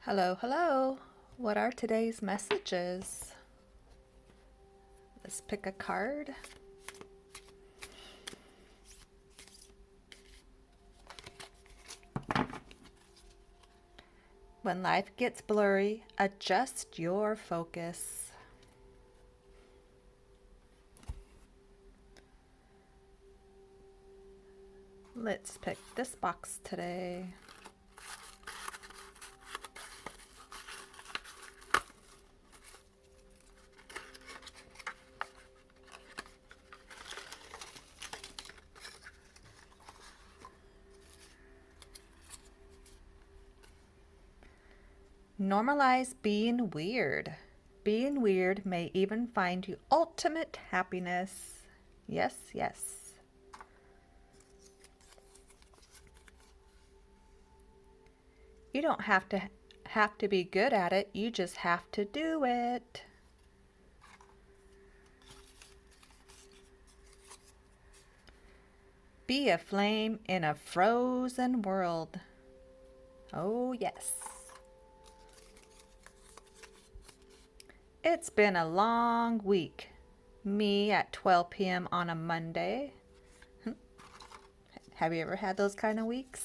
Hello, hello. What are today's messages? Let's pick a card. When life gets blurry, adjust your focus. Let's pick this box today. Normalize being weird. Being weird may even find you ultimate happiness. Yes, yes. You don't have to be good at it. You just have to do it. Be a flame in a frozen world. Oh, yes. It's been a long week. Me at 12 p.m. on a Monday. Have you ever had those kind of weeks?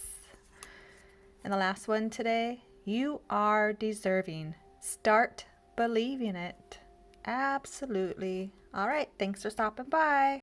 And the last one today, you are deserving. Start believing it. Absolutely. All right, thanks for stopping by.